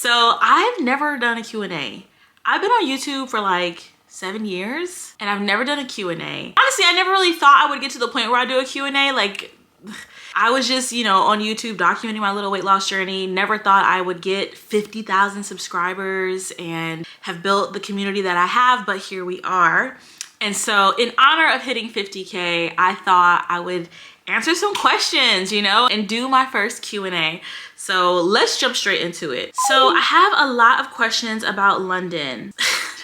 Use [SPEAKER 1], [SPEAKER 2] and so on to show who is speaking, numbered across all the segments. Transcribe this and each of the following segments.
[SPEAKER 1] So I've never done a Q&A. I've been on YouTube for like 7 years and I've never done a Q&A. Honestly, I never really thought I would get to the point where I do a Q&A. Like, I was just, you know, on YouTube documenting my little weight loss journey. Never thought I would get 50,000 subscribers and have built the community that I have, but here we are. And so in honor of hitting 50K, I thought I would answer some questions, you know, and do my first Q&A. So let's jump straight into it. So I have a lot of questions about London.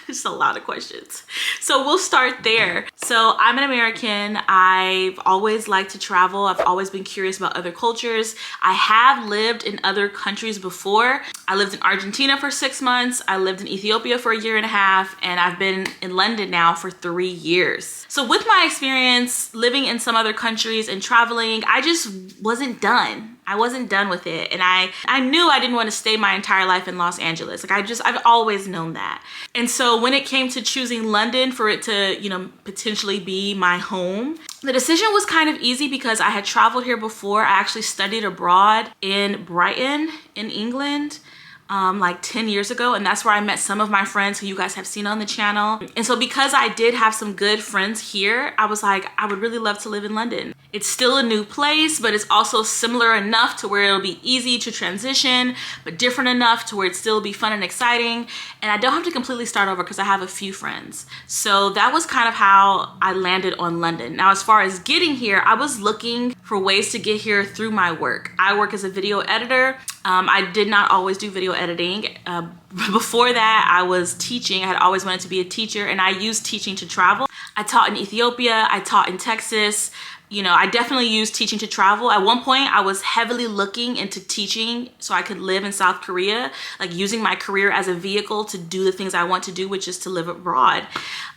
[SPEAKER 1] Just a lot of questions. So we'll start there. So I'm an American. I've always liked to travel. I've always been curious about other cultures. I have lived in other countries before. I lived in Argentina for 6 months. I lived in Ethiopia for 1.5 years, and I've been in London now for 3 years. So with my experience living in some other countries and traveling, I just wasn't done. I wasn't done with it. And I knew I didn't want to stay my entire life in Los Angeles. Like I've always known that. And so when it came to choosing London for it to, you know, potentially be my home, the decision was kind of easy because I had traveled here before. I actually studied abroad in Brighton in England. Like 10 years ago, and that's where I met some of my friends who you guys have seen on the channel. And so because I did have some good friends here, I was like, I would really love to live in London. It's still a new place, but it's also similar enough to where it'll be easy to transition, but different enough to where it still be fun and exciting. And I don't have to completely start over because I have a few friends. So that was kind of how I landed on London. Now, as far as getting here, I was looking for ways to get here through my work. I work as a video editor. I did not always do video editing. Before that, I was teaching. I had always wanted to be a teacher, and I used teaching to travel. I taught in Ethiopia. I taught in Texas. You know, I definitely used teaching to travel. At one point, I was heavily looking into teaching so I could live in South Korea, like using my career as a vehicle to do the things I want to do, which is to live abroad.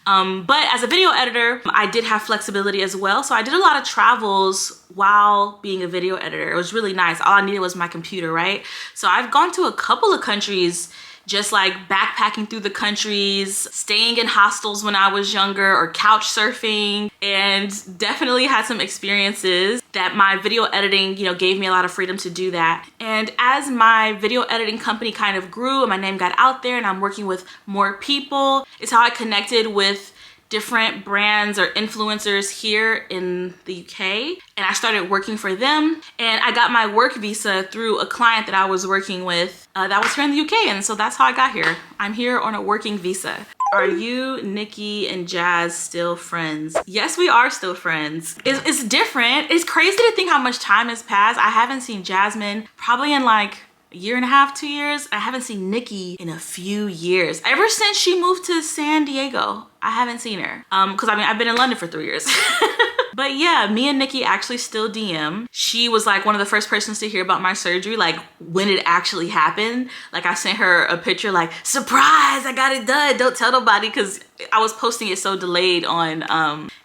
[SPEAKER 1] But as a video editor, I did have flexibility as well. So I did a lot of travels while being a video editor. It was really nice. All I needed was my computer, right? So I've gone to a couple of countries, just like backpacking through the countries, staying in hostels when I was younger, or couch surfing, and definitely had some experiences that my video editing, you know, gave me a lot of freedom to do that. And as my video editing company kind of grew and my name got out there and I'm working with more people, it's how I connected with different brands or influencers here in the UK, and I started working for them, and I got my work visa through a client that I was working with that was here in the UK, and so that's how I got here. I'm here on a working visa. Are you, Nikki, and Jaz still friends? Yes, we are still friends. It's different. It's crazy to think how much time has passed. I haven't seen Jasmine probably in like 1.5 years, 2 years. I haven't seen Nikki in a few years. Ever since she moved to San Diego, I haven't seen her. Because I mean, I've been in London for 3 years. But yeah, me and Nikki actually still DM. She was like one of the first persons to hear about my surgery, like when it actually happened. Like I sent her a picture like, surprise, I got it done. Don't tell nobody, because I was posting it so delayed on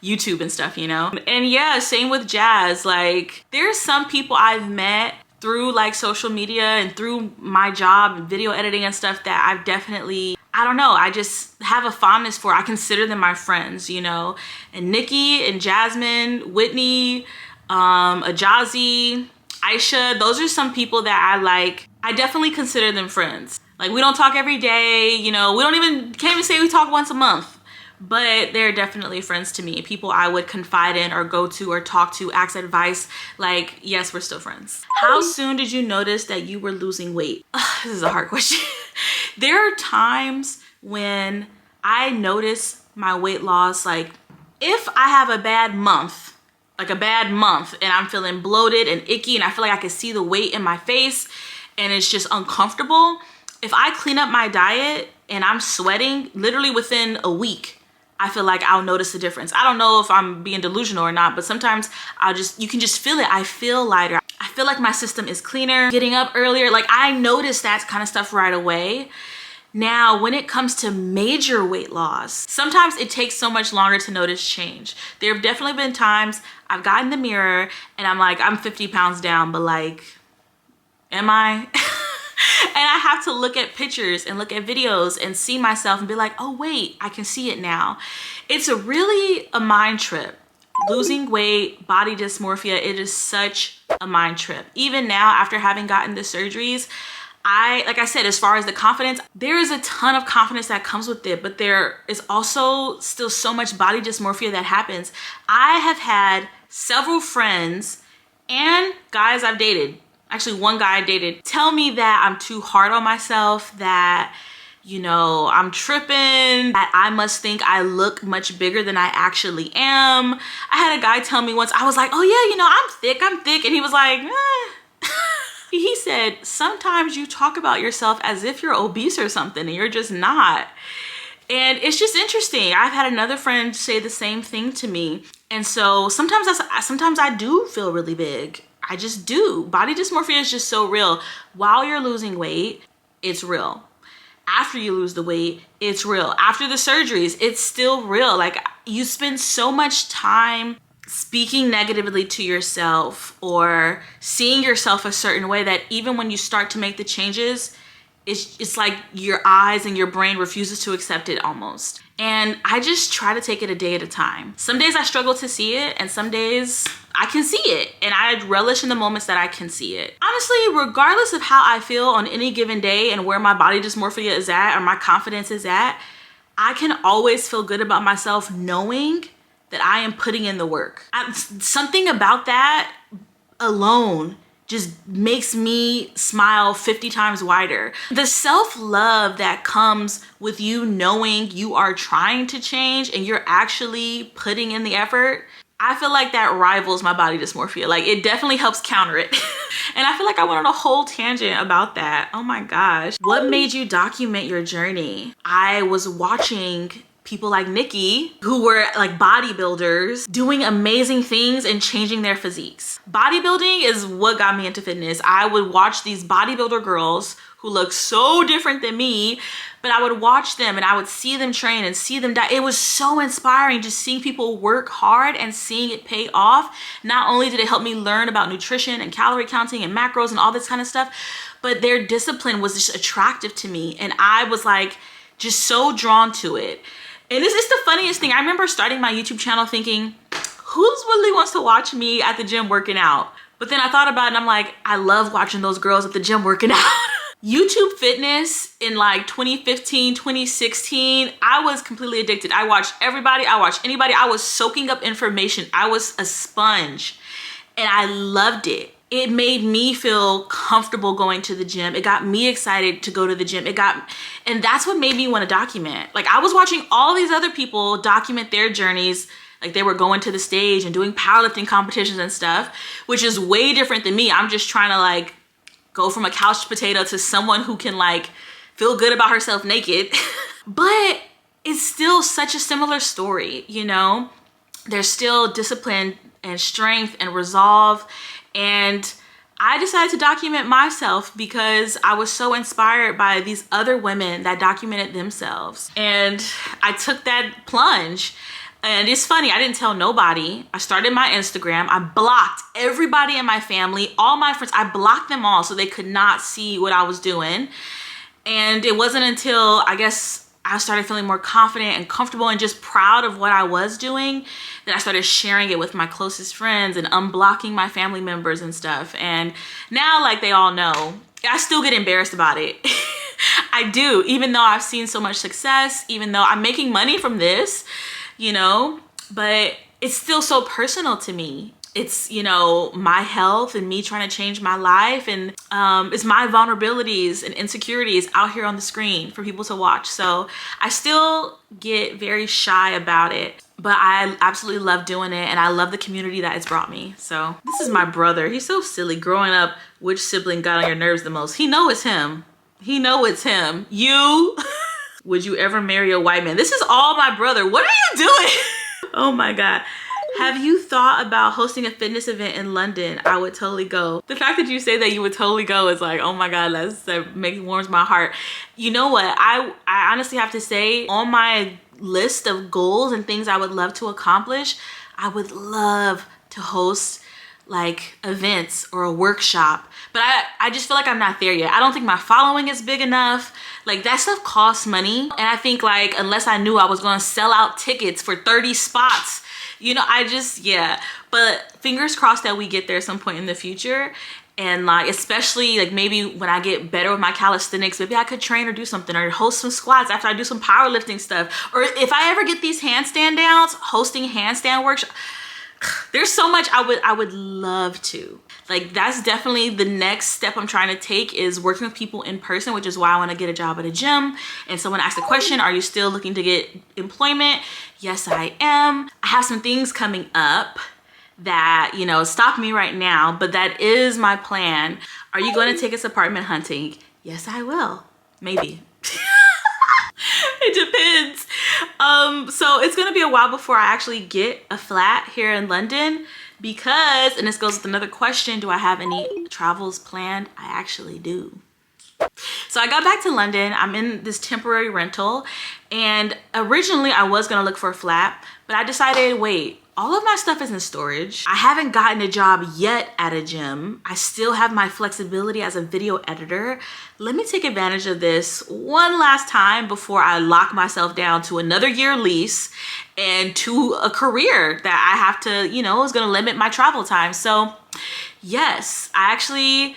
[SPEAKER 1] YouTube and stuff, you know? And yeah, same with Jaz. Like there's some people I've met through like social media and through my job and video editing and stuff that I've definitely, I don't know, I just have a fondness for. I consider them my friends, you know? And Nikki and Jasmine, Whitney, Ajazi, Aisha, those are some people that I like. I definitely consider them friends. Like we don't talk every day, you know, can't even say we talk once a month. But they're definitely friends to me. People I would confide in or go to or talk to, ask advice. Like, yes, we're still friends. How soon did you notice that you were losing weight? This is a hard question. There are times when I notice my weight loss, like if I have a bad month, and I'm feeling bloated and icky and I feel like I can see the weight in my face and it's just uncomfortable. If I clean up my diet and I'm sweating, literally within a week, I feel like I'll notice the difference. I don't know if I'm being delusional or not, but sometimes you can just feel it. I feel lighter. I feel like my system is cleaner, getting up earlier. Like I notice that kind of stuff right away. Now, when it comes to major weight loss, sometimes it takes so much longer to notice change. There have definitely been times I've gotten the mirror and I'm like, I'm 50 pounds down, but like, am I? And I have to look at pictures and look at videos and see myself and be like, oh wait, I can see it now. It's really a mind trip. Losing weight, body dysmorphia, it is such a mind trip. Even now, after having gotten the surgeries, like I said, as far as the confidence, there is a ton of confidence that comes with it, but there is also still so much body dysmorphia that happens. I have had several friends and guys I've dated, actually one guy I dated, tell me that I'm too hard on myself, that, you know, I'm tripping, that I must think I look much bigger than I actually am. I had a guy tell me once, I was like, oh yeah, you know, I'm thick. And he was like, He said, sometimes you talk about yourself as if you're obese or something and you're just not. And it's just interesting. I've had another friend say the same thing to me. And so sometimes I do feel really big. I just do. Body dysmorphia is just so real. While you're losing weight, it's real. After you lose the weight, it's real. After the surgeries, it's still real. Like, you spend so much time speaking negatively to yourself or seeing yourself a certain way that even when you start to make the changes, it's like your eyes and your brain refuses to accept it almost. And I just try to take it a day at a time. Some days I struggle to see it, and some days I can see it, and I relish in the moments that I can see it. Honestly, regardless of how I feel on any given day and where my body dysmorphia is at or my confidence is at, I can always feel good about myself knowing that I am putting in the work. Something about that alone just makes me smile 50 times wider. The self-love that comes with you knowing you are trying to change and you're actually putting in the effort, I feel like that rivals my body dysmorphia. Like, it definitely helps counter it. And I feel like I went on a whole tangent about that. Oh my gosh. What made you document your journey? I was watching people like Nikki, who were like bodybuilders, doing amazing things and changing their physiques. Bodybuilding is what got me into fitness. I would watch these bodybuilder girls who look so different than me, but I would watch them and I would see them train and see them die. It was so inspiring just seeing people work hard and seeing it pay off. Not only did it help me learn about nutrition and calorie counting and macros and all this kind of stuff, but their discipline was just attractive to me. And I was like, just so drawn to it. And it's the funniest thing. I remember starting my YouTube channel thinking, who really wants to watch me at the gym working out? But then I thought about it and I'm like, I love watching those girls at the gym working out. YouTube fitness in like 2015, 2016, I was completely addicted. I watched everybody, I watched anybody. I was soaking up information. I was a sponge and I loved it. It made me feel comfortable going to the gym. It got me excited to go to the gym. And that's what made me want to document. Like, I was watching all these other people document their journeys. Like, they were going to the stage and doing powerlifting competitions and stuff, which is way different than me. I'm just trying to like go from a couch potato to someone who can like feel good about herself naked. But it's still such a similar story, you know? There's still discipline and strength and resolve. And I decided to document myself because I was so inspired by these other women that documented themselves. And I took that plunge. And it's funny, I didn't tell nobody. I started my Instagram. I blocked everybody in my family, all my friends. I blocked them all so they could not see what I was doing. And it wasn't until, I guess, I started feeling more confident and comfortable and just proud of what I was doing that I started sharing it with my closest friends and unblocking my family members and stuff. And now, like, they all know. I still get embarrassed about it. I do, even though I've seen so much success, even though I'm making money from this, you know, but it's still so personal to me. It's, you know, my health and me trying to change my life, and it's my vulnerabilities and insecurities out here on the screen for people to watch. So I still get very shy about it, but I absolutely love doing it, and I love the community that it's brought me. So this is my brother. He's so silly. Growing up, which sibling got on your nerves the most? He know it's him. He know it's him. You. Would you ever marry a white man? This is all my brother. What are you doing? Oh my God. Have you thought about hosting a fitness event in London? I would totally go. The fact that you say that you would totally go is like, oh my God, that warms my heart. You know what? I honestly have to say, on my list of goals and things I would love to accomplish, I would love to host like events or a workshop, but I just feel like I'm not there yet. I don't think my following is big enough. Like, that stuff costs money. And I think, like, unless I knew I was going to sell out tickets for 30 spots, you know, yeah. But fingers crossed that we get there some point in the future. And like, especially like maybe when I get better with my calisthenics, maybe I could train or do something, or host some squats after I do some powerlifting stuff. Or if I ever get these handstand downs, hosting handstand workshops. There's so much I would love to. Like, that's definitely the next step I'm trying to take, is working with people in person, which is why I want to get a job at a gym. And someone asked the question, are you still looking to get employment? Yes, I am. I have some things coming up that, you know, stop me right now, but that is my plan. Are you going to take us apartment hunting? Yes, I will. Maybe. It depends. So it's gonna be a while before I actually get a flat here in London, because, and this goes with another question, do I have any travels planned? I actually do. So I got back to London. I'm in this temporary rental, and originally I was gonna look for a flat, but I decided, wait, all of my stuff is in storage. I haven't gotten a job yet at a gym. I still have my flexibility as a video editor. Let me take advantage of this one last time before I lock myself down to another year lease and to a career that I have to, you know, is gonna limit my travel time. So yes, I actually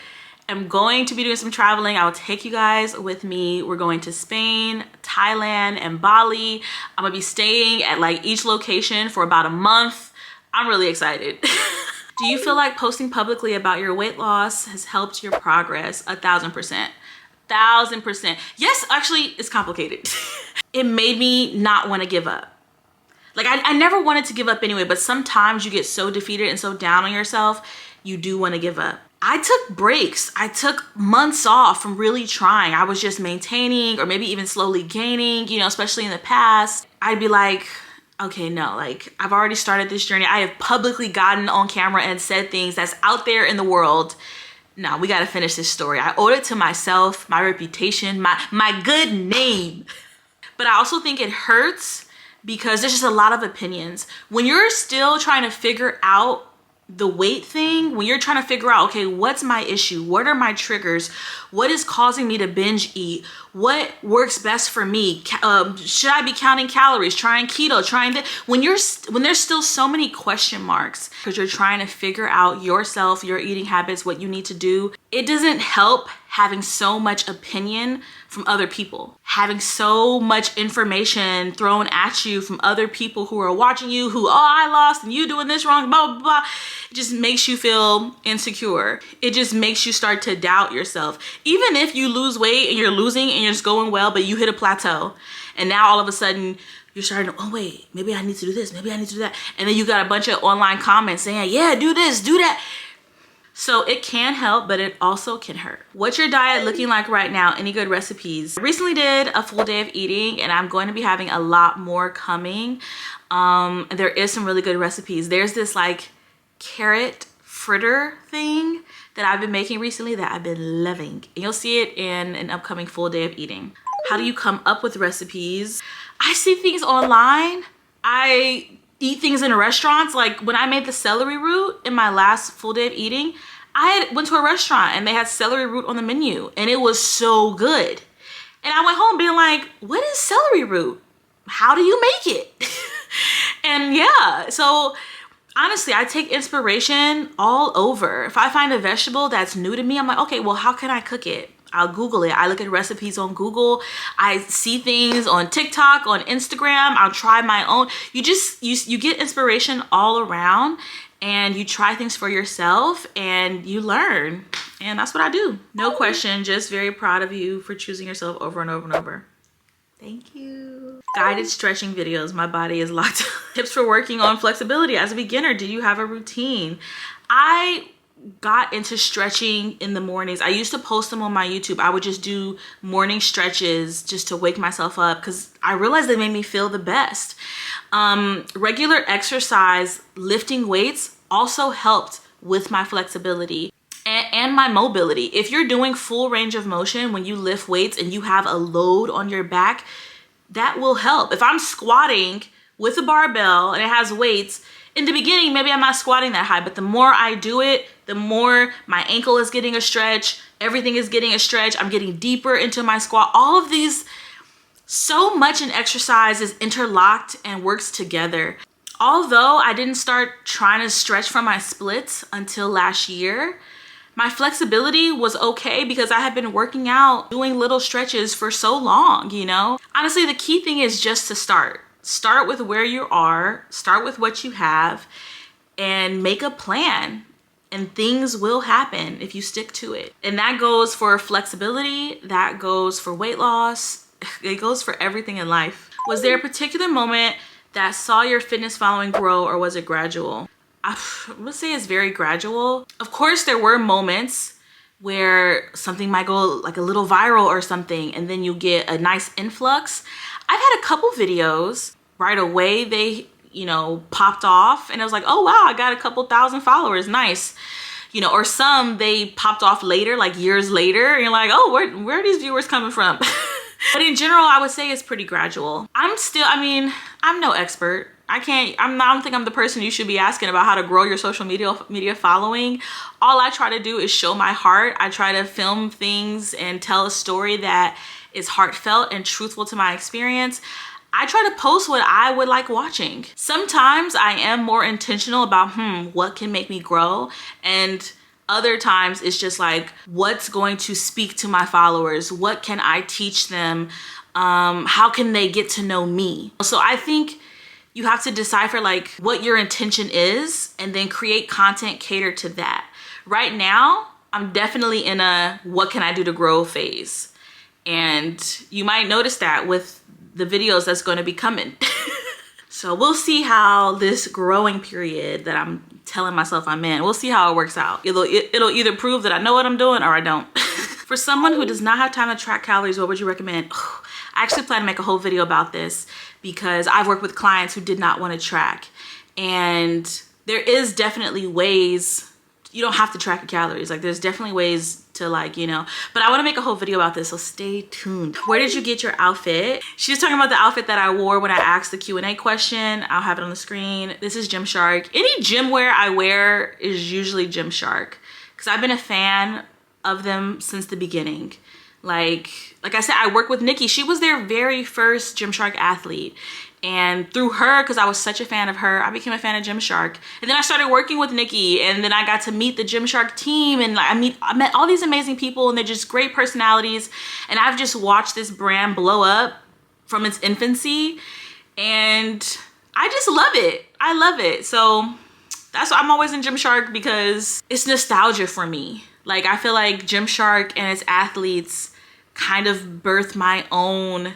[SPEAKER 1] am going to be doing some traveling. I'll take you guys with me. We're going to Spain, Thailand, and Bali. I'm gonna be staying at like each location for about a month. I'm really excited. Do you feel like posting publicly about your weight loss has helped your progress? 1,000%. 1,000%. Yes, actually, it's complicated. It made me not want to give up. Like, I never wanted to give up anyway, but sometimes you get so defeated and so down on yourself, you do want to give up. I took breaks. I took months off from really trying. I was just maintaining, or maybe even slowly gaining, you know, especially in the past. I'd be like, okay, no, like, I've already started this journey. I have publicly gotten on camera and said things that's out there in the world. No, we got to finish this story. I owed it to myself, my reputation, my good name. But I also think it hurts because there's just a lot of opinions. When you're still trying to figure out the weight thing, when you're trying to figure out, okay, what's my issue? What are my triggers? What is causing me to binge eat? What works best for me? Should I be counting calories, trying keto, trying that? When there's still so many question marks because you're trying to figure out yourself, your eating habits, what you need to do, it doesn't help having so much opinion from other people, having so much information thrown at you from other people who are watching you, who, oh, I lost and you doing this wrong, blah, blah, blah. It just makes you feel insecure. It just makes you start to doubt yourself. Even if you lose weight and you're losing and you're just going well, but you hit a plateau and now all of a sudden you're starting to, oh wait, maybe I need to do this, maybe I need to do that. And then you got a bunch of online comments saying, yeah, do this, do that. So it can help, but it also can hurt. What's your diet looking like right now? Any good recipes? I recently did a full day of eating and I'm going to be having a lot more coming. There is some really good recipes. There's this like carrot fritter thing that I've been making recently that I've been loving. And you'll see it in an upcoming full day of eating. How do you come up with recipes? I see things online. I eat things in restaurants. Like when I made the celery root in my last full day of eating, I went to a restaurant and they had celery root on the menu and it was so good. And I went home being like, what is celery root? How do you make it? And yeah, so honestly, I take inspiration all over. If I find a vegetable that's new to me, I'm like, okay, well, how can I cook it? I'll Google it. I look at recipes on Google. I see things on TikTok, on Instagram. I'll try my own. You get inspiration all around and you try things for yourself and you learn. And that's what I do. No question, just very proud of you for choosing yourself over and over and over. Thank you. Guided stretching videos. My body is locked. Tips for working on flexibility as a beginner. Do you have a routine? I got into stretching in the mornings. I used to post them on my YouTube. I would just do morning stretches just to wake myself up because I realized they made me feel the best. Regular exercise, lifting weights also helped with my flexibility and my mobility. If you're doing full range of motion when you lift weights and you have a load on your back, that will help. If I'm squatting with a barbell and it has weights, in the beginning, maybe I'm not squatting that high, but the more I do it, the more my ankle is getting a stretch, everything is getting a stretch, I'm getting deeper into my squat. All of these, so much in exercise is interlocked and works together. Although I didn't start trying to stretch from my splits until last year, My flexibility was okay because I had been working out, doing little stretches for so long, you know? Honestly, the key thing is just to start. Start with where you are, start with what you have, and make a plan. And things will happen if you stick to it. And that goes for flexibility, that goes for weight loss, it goes for everything in life. Was there a particular moment that saw your fitness following grow, or was it gradual? I would say it's very gradual. Of course, there were moments where something might go like a little viral or something, and then you get a nice influx. I've had a couple videos right away, they, you know, popped off, and I was like, oh wow, I got a couple thousand followers, nice. You know, or some they popped off later, like years later, and you're like, oh, where are these viewers coming from? But in general, I would say it's pretty gradual. I mean, I'm no expert. I don't think I'm the person you should be asking about how to grow your social media following. All I try to do is show my heart. I try to film things and tell a story that is heartfelt and truthful to my experience. I try to post what I would like watching. Sometimes I am more intentional about, what can make me grow? And other times it's just like, what's going to speak to my followers? What can I teach them? How can they get to know me? So I think you have to decipher like what your intention is and then create content catered to that. Right now, I'm definitely in a what can I do to grow phase. And you might notice that with the videos that's going to be coming. So we'll see how this growing period that I'm telling myself I'm in, we'll see how it works out. It'll either prove that I know what I'm doing or I don't. For someone who does not have time to track calories, what would you recommend? I actually plan to make a whole video about this because I've worked with clients who did not want to track. And there is definitely ways, you don't have to track your calories. Like there's definitely ways to like, you know, but I want to make a whole video about this, so stay tuned. Where did you get your outfit? She was talking about the outfit that I wore when I asked the Q&A question. I'll have it on the screen. This is Gymshark. Any gym wear I wear is usually Gymshark because I've been a fan of them since the beginning. Like I said, I work with Nikki. She was their very first Gymshark athlete. And through her, because I was such a fan of her, I became a fan of Gymshark. And then I started working with Nikki, and then I got to meet the Gymshark team, and I met all these amazing people, and they're just great personalities. And I've just watched this brand blow up from its infancy, and I just love it. I love it. So that's why I'm always in Gymshark, because it's nostalgia for me. Like I feel like Gymshark and its athletes kind of birthed my own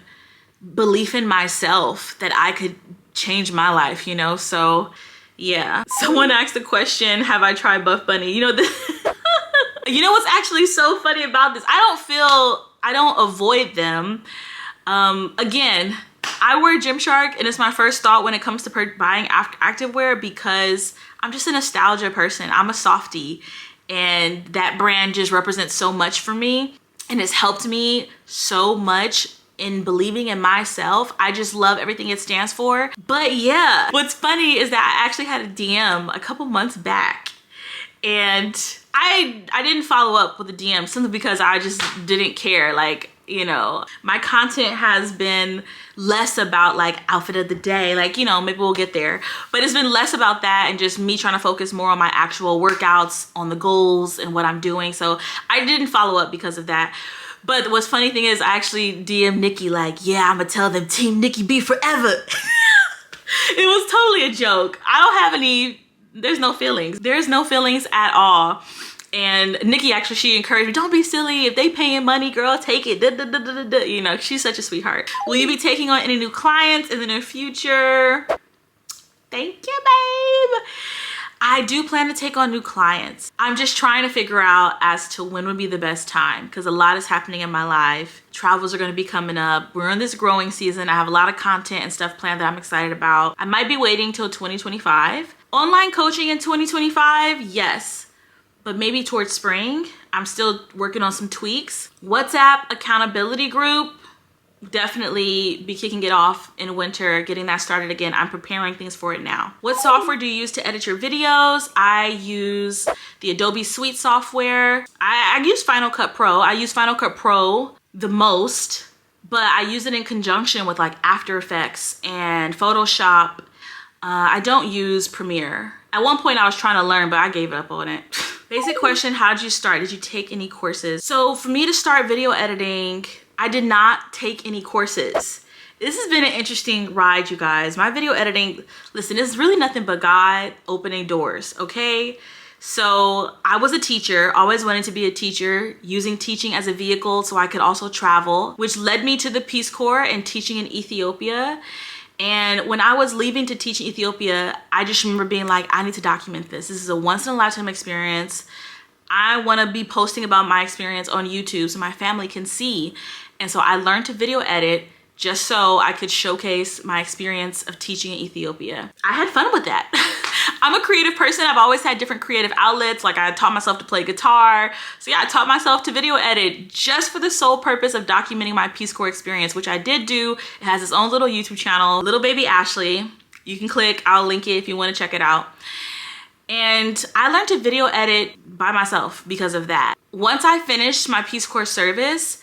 [SPEAKER 1] belief in myself that I could change my life, you know? So yeah. Someone asked the question, have I tried Buff Bunny? You know, you know what's actually so funny about this? I don't avoid them. Again, I wear Gymshark, and it's my first thought when it comes to buying activewear because I'm just a nostalgia person. I'm a softie, and that brand just represents so much for me, and it's helped me so much in believing in myself. I just love everything it stands for. But yeah, what's funny is that I actually had a DM a couple months back, and I didn't follow up with a DM simply because I just didn't care. Like, you know, my content has been less about like outfit of the day, like, you know, maybe we'll get there, but it's been less about that and just me trying to focus more on my actual workouts, on the goals and what I'm doing. So I didn't follow up because of that. But what's funny thing is I actually DM'd Nikki like, yeah, I'm gonna tell them Team Nikki B forever. It was totally a joke. I don't have any, there's no feelings. There's no feelings at all. And Nikki actually, she encouraged me, don't be silly. If they paying money, girl, take it. You know, she's such a sweetheart. Will you be taking on any new clients in the near future? Thank you, babe. I do plan to take on new clients. I'm just trying to figure out as to when would be the best time because a lot is happening in my life. Travels are going to be coming up. We're in this growing season. I have a lot of content and stuff planned that I'm excited about. I might be waiting till 2025. Online coaching in 2025, yes, but maybe towards spring. I'm still working on some tweaks. WhatsApp accountability group, definitely be kicking it off in winter, getting that started again. I'm preparing things for it now. What software do you use to edit your videos? I use the Adobe Suite software. I use Final Cut Pro. I use Final Cut Pro the most, but I use it in conjunction with like After Effects and Photoshop. I don't use Premiere. At one point I was trying to learn, but I gave up on it. Basic question, how did you start? Did you take any courses? So for me to start video editing, I did not take any courses. This has been an interesting ride, you guys. My video editing, listen, it's really nothing but God opening doors, okay? So I was a teacher, always wanted to be a teacher, using teaching as a vehicle so I could also travel, which led me to the Peace Corps and teaching in Ethiopia. And when I was leaving to teach in Ethiopia, I just remember being like, I need to document this. This is a once in a lifetime experience. I want to be posting about my experience on YouTube so my family can see. And so I learned to video edit just so I could showcase my experience of teaching in Ethiopia. I had fun with that. I'm a creative person. I've always had different creative outlets. Like I taught myself to play guitar. So yeah, I taught myself to video edit just for the sole purpose of documenting my Peace Corps experience, which I did do. It has its own little YouTube channel, Little Baby Ashley. You can click, I'll link it if you want to check it out. And I learned to video edit by myself because of that. Once I finished my Peace Corps service,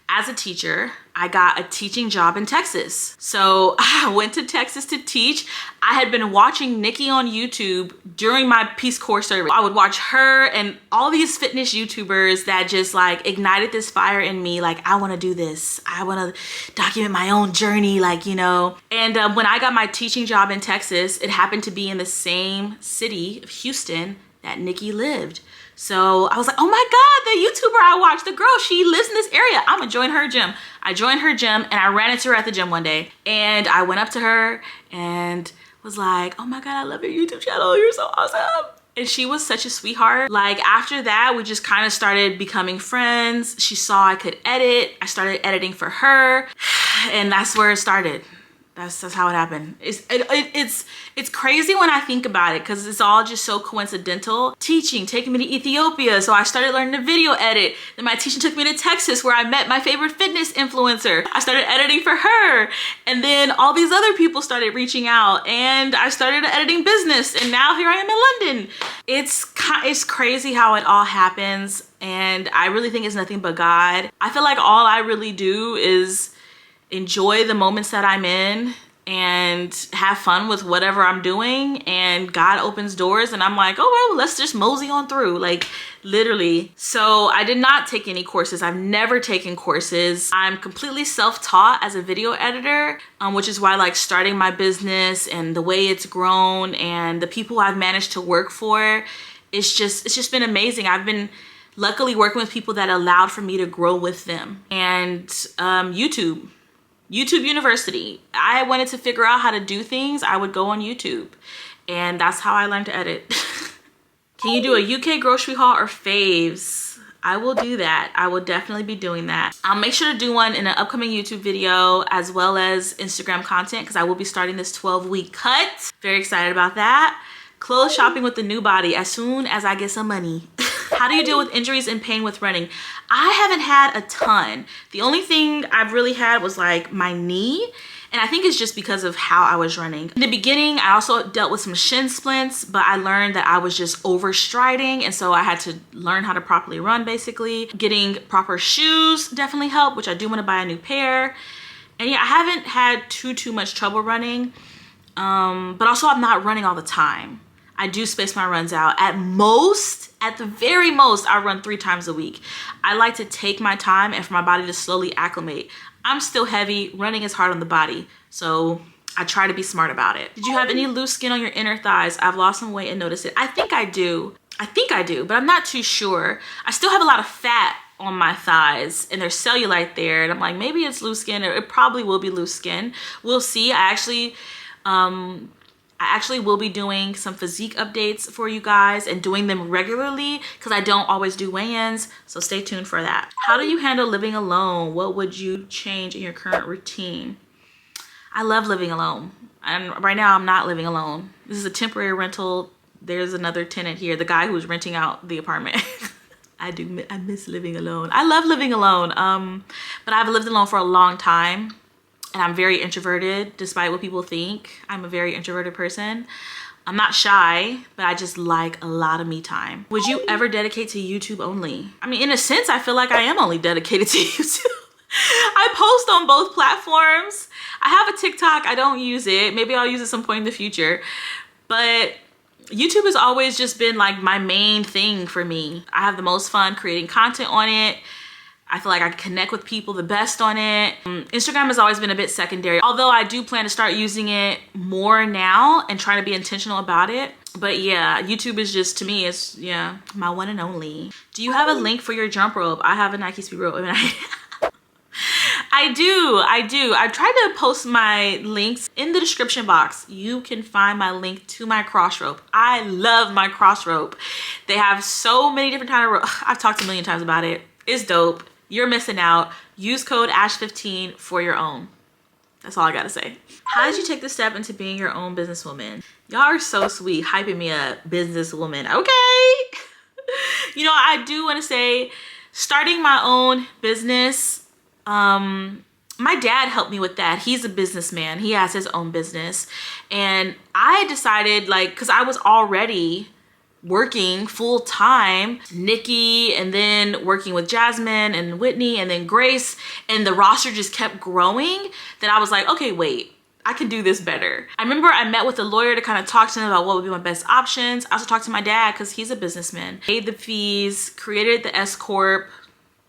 [SPEAKER 1] as a teacher, I got a teaching job in Texas. So I went to Texas to teach. I had been watching Nikki on YouTube during my Peace Corps service. I would watch her and all these fitness YouTubers that just like ignited this fire in me. Like, I wanna do this. I wanna document my own journey, like, you know. And when I got my teaching job in Texas, it happened to be in the same city of Houston that Nikki lived. So I was like, oh my God, the YouTuber I watched, the girl, she lives in this area. I'm gonna join her gym. I joined her gym and I ran into her at the gym one day. And I went up to her and was like, oh my God, I love your YouTube channel. You're so awesome. And she was such a sweetheart. Like after that, we just kind of started becoming friends. She saw I could edit. I started editing for her. And that's where it started. That's how it happened. It's crazy when I think about it because it's all just so coincidental. Teaching, taking me to Ethiopia, so I started learning to video edit. Then my teaching took me to Texas where I met my favorite fitness influencer. I started editing for her. And then all these other people started reaching out and I started editing business and now here I am in London. It's crazy how it all happens and I really think it's nothing but God. I feel like all I really do is enjoy the moments that I'm in and have fun with whatever I'm doing, and God opens doors and I'm like, oh well, let's just mosey on through, like literally. So I did not take any courses. I've never taken courses. I'm completely self-taught as a video editor, which is why like starting my business and the way it's grown and the people I've managed to work for, it's just been amazing. I've been luckily working with people that allowed for me to grow with them. And YouTube University. I wanted to figure out how to do things. I would go on YouTube and that's how I learned to edit. Can you do a UK grocery haul or faves? I will do that. I will definitely be doing that. I'll make sure to do one in an upcoming YouTube video as well as Instagram content because I will be starting this 12-week cut. Very excited about that. Clothes shopping with the new body as soon as I get some money. How do you deal with injuries and pain with running? I haven't had a ton. The only thing I've really had was like my knee. And I think it's just because of how I was running. In the beginning, I also dealt with some shin splints, but I learned that I was just overstriding. And so I had to learn how to properly run basically. Getting proper shoes definitely helped, which I do want to buy a new pair. And yeah, I haven't had too much trouble running. But also I'm not running all the time. I do space my runs out. At the very most, I run 3 times a week. I like to take my time and for my body to slowly acclimate. I'm still heavy, running is hard on the body. So I try to be smart about it. Did you have any loose skin on your inner thighs? I've lost some weight and noticed it. I think I do, but I'm not too sure. I still have a lot of fat on my thighs and there's cellulite there. And I'm like, maybe it's loose skin or it probably will be loose skin. We'll see. I actually will be doing some physique updates for you guys and doing them regularly because I don't always do weigh-ins, so stay tuned for that. How do you handle living alone? What would you change in your current routine? I love living alone, and right now I'm not living alone. This is a temporary rental. There's another tenant here, the guy who's renting out the apartment. I miss living alone. I love living alone, but I've lived alone for a long time. And I'm very introverted, despite what people think. I'm a very introverted person. I'm not shy, but I just like a lot of me time. Would you ever dedicate to YouTube only? I mean, in a sense, I feel like I am only dedicated to YouTube. I post on both platforms. I have a TikTok, I don't use it. Maybe I'll use it some point in the future. But YouTube has always just been like my main thing for me. I have the most fun creating content on it. I feel like I connect with people the best on it. Instagram has always been a bit secondary, although I do plan to start using it more now and trying to be intentional about it. But yeah, YouTube is just, to me, it's, yeah, my one and only. Do you have a link for your jump rope? I have a Nike Speed rope. I mean, I do. I tried to post my links in the description box. You can find my link to my cross rope. I love my cross rope. They have so many different kind of rope. I've talked a million times about it. It's dope. You're missing out. Use code ASH15 for your own. That's all I gotta say. How did you take the step into being your own businesswoman? Y'all are so sweet, hyping me up, businesswoman. Okay. You know, I do want to say, starting my own business, my dad helped me with that. He's a businessman. He has his own business. And I decided, like, because I was already working full time, Nikki, and then working with Jasmine and Whitney and then Grace, and the roster just kept growing, that I was like, okay, wait, I can do this better. I remember I met with a lawyer to kind of talk to him about what would be my best options. I also talked to my dad because he's a businessman. Paid the fees, created the S Corp,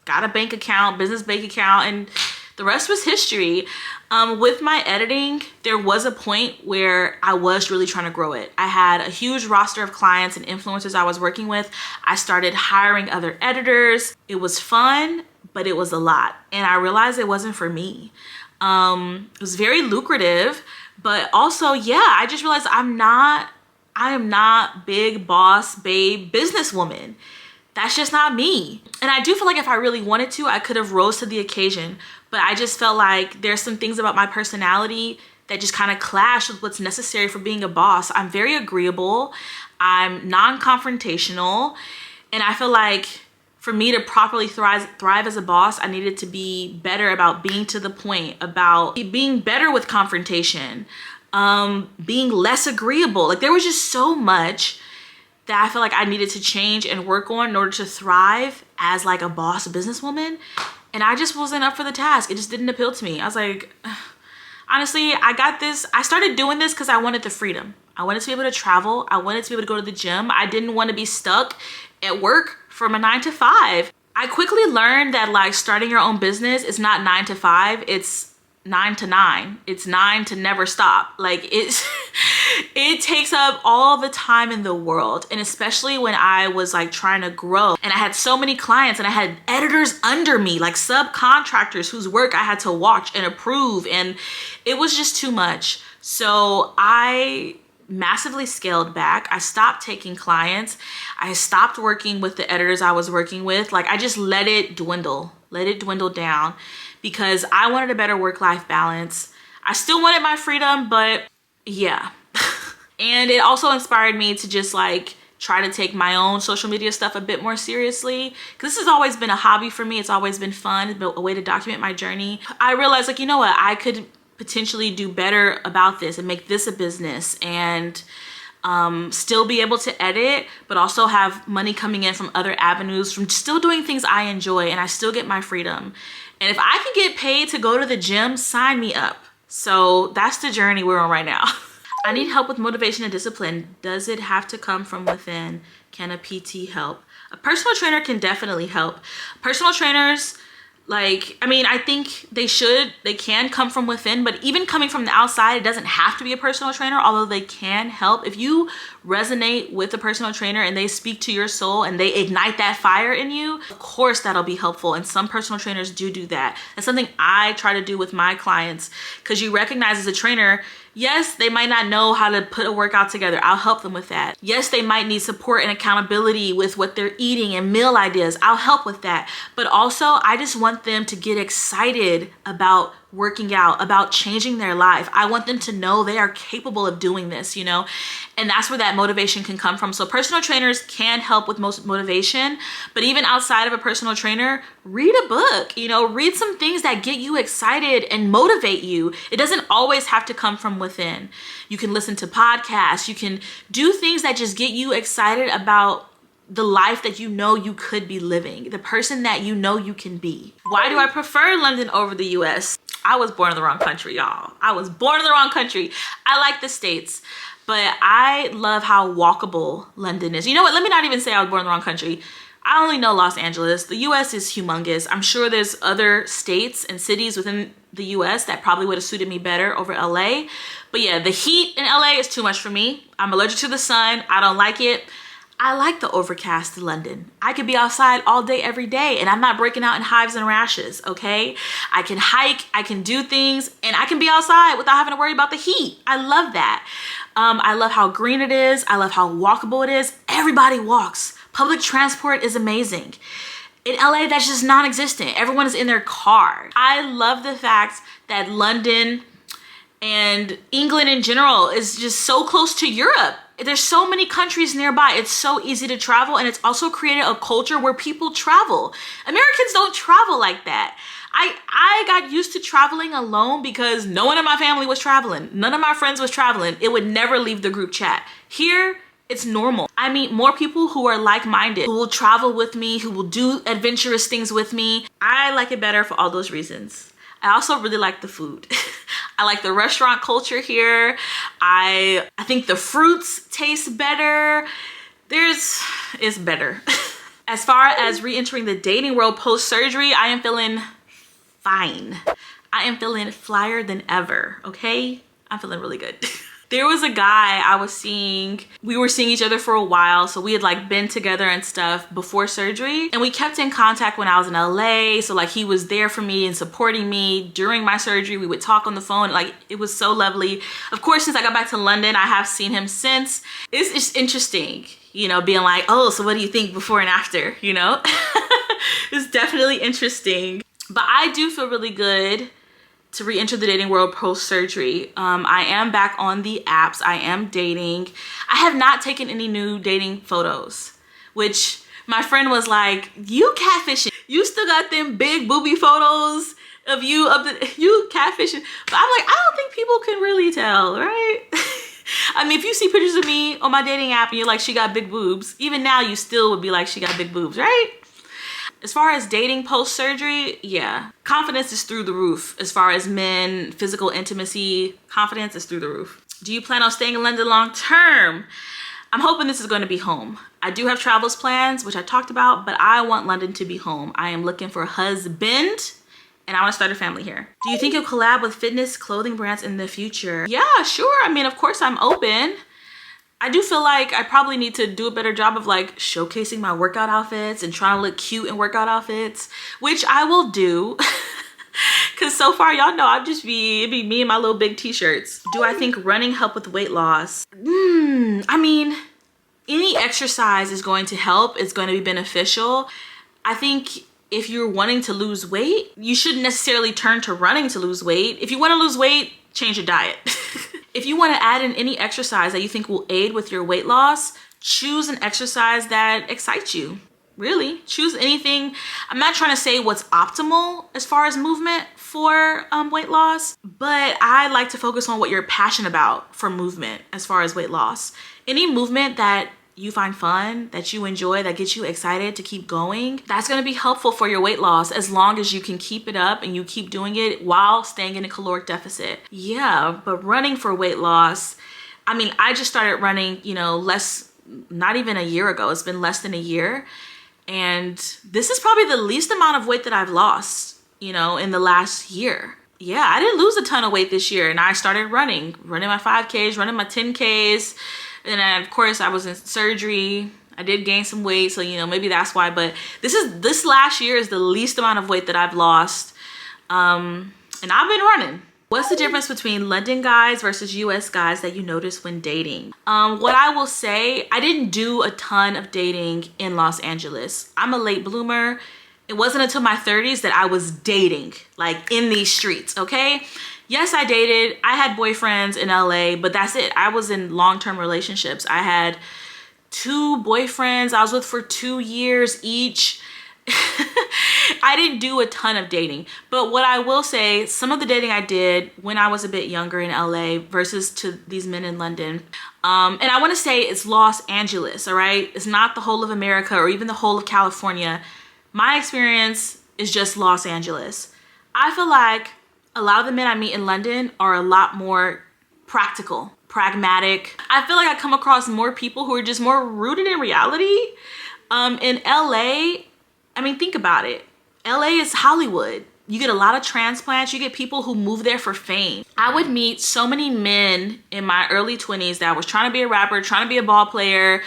[SPEAKER 1] got a bank account, business bank account, and the rest was history. With my editing, there was a point where I was really trying to grow it. I had a huge roster of clients and influencers I was working with. I started hiring other editors. It was fun, but it was a lot. And I realized it wasn't for me. It was very lucrative, but also, yeah, I just realized I am not big boss babe businesswoman. That's just not me. And I do feel like if I really wanted to, I could have rose to the occasion. But I just felt like there's some things about my personality that just kind of clash with what's necessary for being a boss. I'm very agreeable. I'm non-confrontational. And I feel like for me to properly thrive as a boss, I needed to be better about being to the point, about being better with confrontation, being less agreeable. Like, there was just so much that I feel like I needed to change and work on in order to thrive as like a boss businesswoman. And I just wasn't up for the task. It just didn't appeal to me. I was like, honestly, I got this. I started doing this because I wanted the freedom. I wanted to be able to travel. I wanted to be able to go to the gym. I didn't want to be stuck at work from a 9 to 5. I quickly learned that like starting your own business is not 9 to 5. It's 9 to 9. It's 9 to never stop. Like, it takes up all the time in the world. And especially when I was like trying to grow and I had so many clients and I had editors under me, like subcontractors whose work I had to watch and approve, and it was just too much. So I massively scaled back. I stopped taking clients. I stopped working with the editors I was working with. Like, I just let it dwindle down, because I wanted a better work-life balance. I still wanted my freedom, but yeah. And it also inspired me to just like try to take my own social media stuff a bit more seriously, because this has always been a hobby for me. It's always been fun. It's been a way to document my journey. I realized, like, you know what, I could potentially do better about this and make this a business, and still be able to edit, but also have money coming in from other avenues, from still doing things I enjoy, and I still get my freedom. And if I can get paid to go to the gym, sign me up. So that's the journey we're on right now. I need help with motivation and discipline. Does it have to come from within? Can a PT help? A personal trainer can definitely help. Personal trainers, like, I mean, I think they can come from within, but even coming from the outside, it doesn't have to be a personal trainer, although they can help. If you resonate with a personal trainer and they speak to your soul and they ignite that fire in you, of course that'll be helpful. And some personal trainers do that. That's something I try to do with my clients, because you recognize as a trainer, yes, they might not know how to put a workout together. I'll help them with that. Yes, they might need support and accountability with what they're eating and meal ideas. I'll help with that. But also, I just want them to get excited about working out, about changing their life. I want them to know they are capable of doing this, you know? And that's where that motivation can come from. So personal trainers can help with most motivation, but even outside of a personal trainer, read a book, you know, read some things that get you excited and motivate you. It doesn't always have to come from within. You can listen to podcasts. You can do things that just get you excited about the life that you know you could be living, the person that you know you can be. Why do I prefer London over the US? I was born in the wrong country, y'all. I was born in the wrong country. I like the States. But I love how walkable London is. You know what? Let me not even say I was born in the wrong country. I only know Los Angeles. The US is humongous. I'm sure there's other states and cities within the US that probably would have suited me better over LA. But yeah, the heat in LA is too much for me. I'm allergic to the sun. I don't like it. I like the overcast London. I could be outside all day, every day, and I'm not breaking out in hives and rashes, okay? I can hike, I can do things, and I can be outside without having to worry about the heat. I love that. I love how green it is. I love how walkable it is. Everybody walks. Public transport is amazing. In LA, that's just non-existent. Everyone is in their car. I love the fact that London and England in general is just so close to Europe. There's so many countries nearby. It's so easy to travel, and it's also created a culture where people travel. Americans don't travel like that. I got used to traveling alone because no one in my family was traveling. None of my friends was traveling. It would never leave the group chat. Here, it's normal. I meet more people who are like-minded, who will travel with me, who will do adventurous things with me. I like it better for all those reasons. I also really like the food. I like the restaurant culture here. I think the fruits taste better. It's better. As far as re-entering the dating world post-surgery, I am feeling fine. I am feeling flyer than ever, okay? I'm feeling really good. There was a guy I was seeing. We were seeing each other for a while, so we had like been together and stuff before surgery, and we kept in contact when I was in LA. So like he was there for me and supporting me during my surgery. We would talk on the phone. Like it was so lovely. Of course, since I got back to London, I have seen him since. It's just interesting, you know, being like, oh, so what do you think before and after, you know? It's definitely interesting. But I do feel really good to re-enter the dating world post-surgery. I am back on the apps. I am dating. I have not taken any new dating photos, which my friend was like, you catfishing. You still got them big booby photos of you you catfishing. But I'm like, I don't think people can really tell, right? I mean, if you see pictures of me on my dating app and you're like, she got big boobs, even now you still would be like, she got big boobs, right? As far as dating post-surgery, yeah. Confidence is through the roof. As far as men, physical intimacy, confidence is through the roof. Do you plan on staying in London long term? I'm hoping this is going to be home. I do have travels plans, which I talked about, but I want London to be home. I am looking for a husband, and I want to start a family here. Do you think you'll collab with fitness clothing brands in the future? Yeah, sure. I mean, of course I'm open. I do feel like I probably need to do a better job of like showcasing my workout outfits and trying to look cute in workout outfits, which I will do. Cause so far, y'all know it'd be me and my little big t-shirts. Do I think running help with weight loss? I mean, any exercise is going to help. It's going to be beneficial. I think if you're wanting to lose weight, you shouldn't necessarily turn to running to lose weight. If you want to lose weight, change your diet. If you want to add in any exercise that you think will aid with your weight loss, choose an exercise that excites you. Really, choose anything. I'm not trying to say what's optimal as far as movement for weight loss, but I like to focus on what you're passionate about for movement as far as weight loss. Any movement that you find fun, that you enjoy, that gets you excited to keep going, that's going to be helpful for your weight loss as long as you can keep it up and you keep doing it while staying in a caloric deficit. Yeah, but running for weight loss, I mean, I just started running, you know, not even a year ago. It's been less than a year. And this is probably the least amount of weight that I've lost, you know, in the last year. Yeah, I didn't lose a ton of weight this year, and I started running my 5Ks, running my 10Ks. And then of course I was in surgery. I did gain some weight, so you know, maybe that's why, but this last year is the least amount of weight that I've lost. And I've been running. What's the difference between London guys versus US guys that you notice when dating? What I will say, I didn't do a ton of dating in Los Angeles. I'm a late bloomer. It wasn't until my 30s that I was dating, like in these streets, okay? Yes, I dated. I had boyfriends in LA, but that's it. I was in long-term relationships. I had 2 boyfriends I was with for 2 years each. I didn't do a ton of dating, but what I will say, some of the dating I did when I was a bit younger in LA versus to these men in London, and I want to say it's Los Angeles, all right? It's not the whole of America or even the whole of California. My experience is just Los Angeles. I feel like a lot of the men I meet in London are a lot more practical, pragmatic. I feel like I come across more people who are just more rooted in reality. In LA, I mean, think about it. LA is Hollywood. You get a lot of transplants. You get people who move there for fame. I would meet so many men in my early 20s that was trying to be a rapper, trying to be a ball player,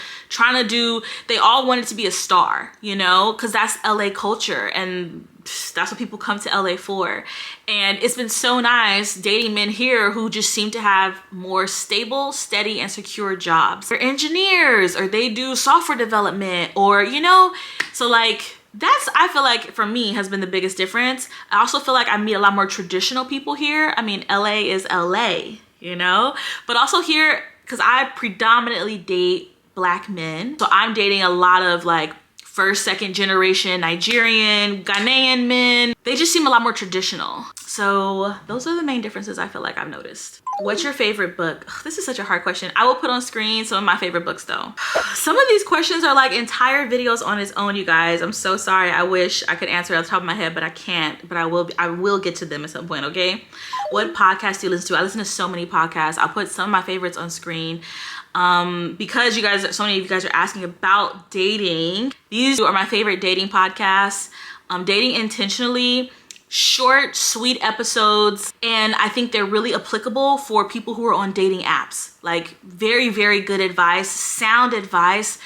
[SPEAKER 1] they all wanted to be a star, you know, because that's LA culture and that's what people come to LA for. And it's been so nice dating men here who just seem to have more stable, steady, and secure jobs. They're engineers, or they do software development, or, you know, so like, that's, I feel like for me has been the biggest difference. I also feel like I meet a lot more traditional people here. I mean, LA is LA, you know, but also here, because I predominantly date Black men. So I'm dating a lot of like first, second generation Nigerian, Ghanaian men. They just seem a lot more traditional. So those are the main differences I feel like I've noticed. What's your favorite book? Ugh, this is such a hard question. I will put on screen some of my favorite books though. Some of these questions are like entire videos on its own, you guys. I'm so sorry. I wish I could answer off the top of my head, but I can't. But I will get to them at some point, okay? What podcast do you listen to? I listen to so many podcasts. I'll put some of my favorites on screen. Because you guys, so many of you guys are asking about dating. These are my favorite dating podcasts. Dating Intentionally. Short, sweet episodes, and I think they're really applicable for people who are on dating apps. Like very, very good advice, sound advice,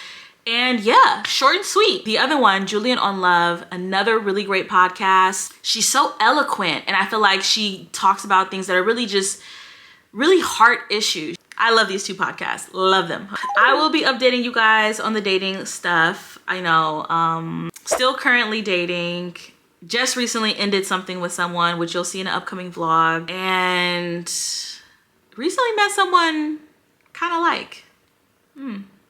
[SPEAKER 1] and yeah, short and sweet. The other one, Julian on Love, another really great podcast. She's so eloquent, and I feel like she talks about things that are really just really heart issues. I love these two podcasts, love them. I will be updating you guys on the dating stuff. I know, still currently dating. Just recently ended something with someone, which you'll see in an upcoming vlog, and recently met someone kind of like.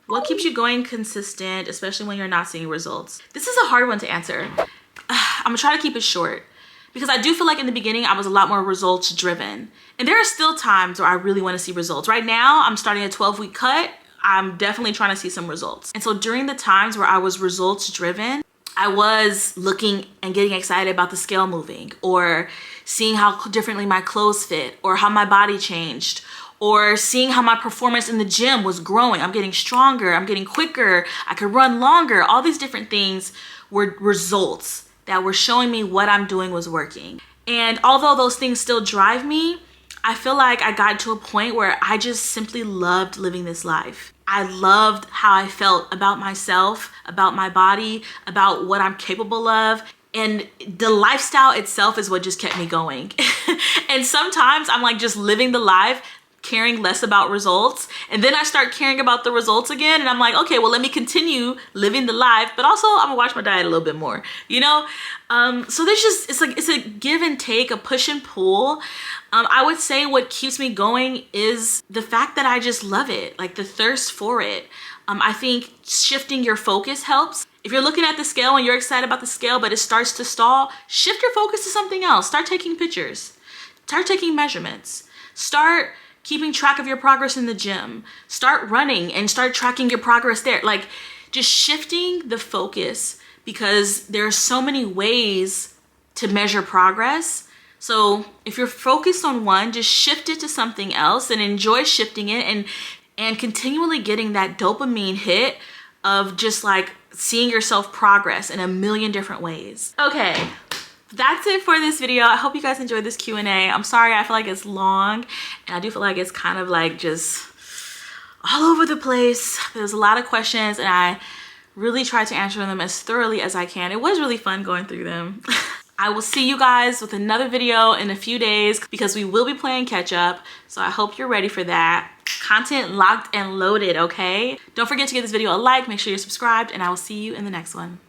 [SPEAKER 1] What keeps you going consistent, especially when you're not seeing results? This is a hard one to answer. I'm gonna try to keep it short because I do feel like in the beginning I was a lot more results driven, and there are still times where I really want to see results. Right now I'm starting a 12-week cut. I'm definitely trying to see some results, and so during the times where I was results driven, I was looking and getting excited about the scale moving, or seeing how differently my clothes fit, or how my body changed, or seeing how my performance in the gym was growing. I'm getting stronger, I'm getting quicker, I could run longer. All these different things were results that were showing me what I'm doing was working. And although those things still drive me, I feel like I got to a point where I just simply loved living this life. I loved how I felt about myself, about my body, about what I'm capable of. And the lifestyle itself is what just kept me going. And sometimes I'm like just living the life, caring less about results. And then I start caring about the results again. And I'm like, okay, well, let me continue living the life, but also I'm gonna watch my diet a little bit more, you know? So there's just, it's a give and take, a push and pull. I would say what keeps me going is the fact that I just love it, like the thirst for it. I think shifting your focus helps. If you're looking at the scale and you're excited about the scale, but it starts to stall, shift your focus to something else. Start taking pictures, start taking measurements, start keeping track of your progress in the gym, start running and start tracking your progress there. Like just shifting the focus, because there are so many ways to measure progress. So if you're focused on one, just shift it to something else and enjoy shifting it, and continually getting that dopamine hit of just like seeing yourself progress in a million different ways. Okay, that's it for this video. I hope you guys enjoyed this Q&A. I'm sorry, I feel like it's long, and I do feel like it's kind of like just all over the place. There's a lot of questions, and I really tried to answer them as thoroughly as I can. It was really fun going through them. I will see you guys with another video in a few days, because we will be playing catch up. So I hope you're ready for that. Content locked and loaded, okay? Don't forget to give this video a like, make sure you're subscribed, and I will see you in the next one.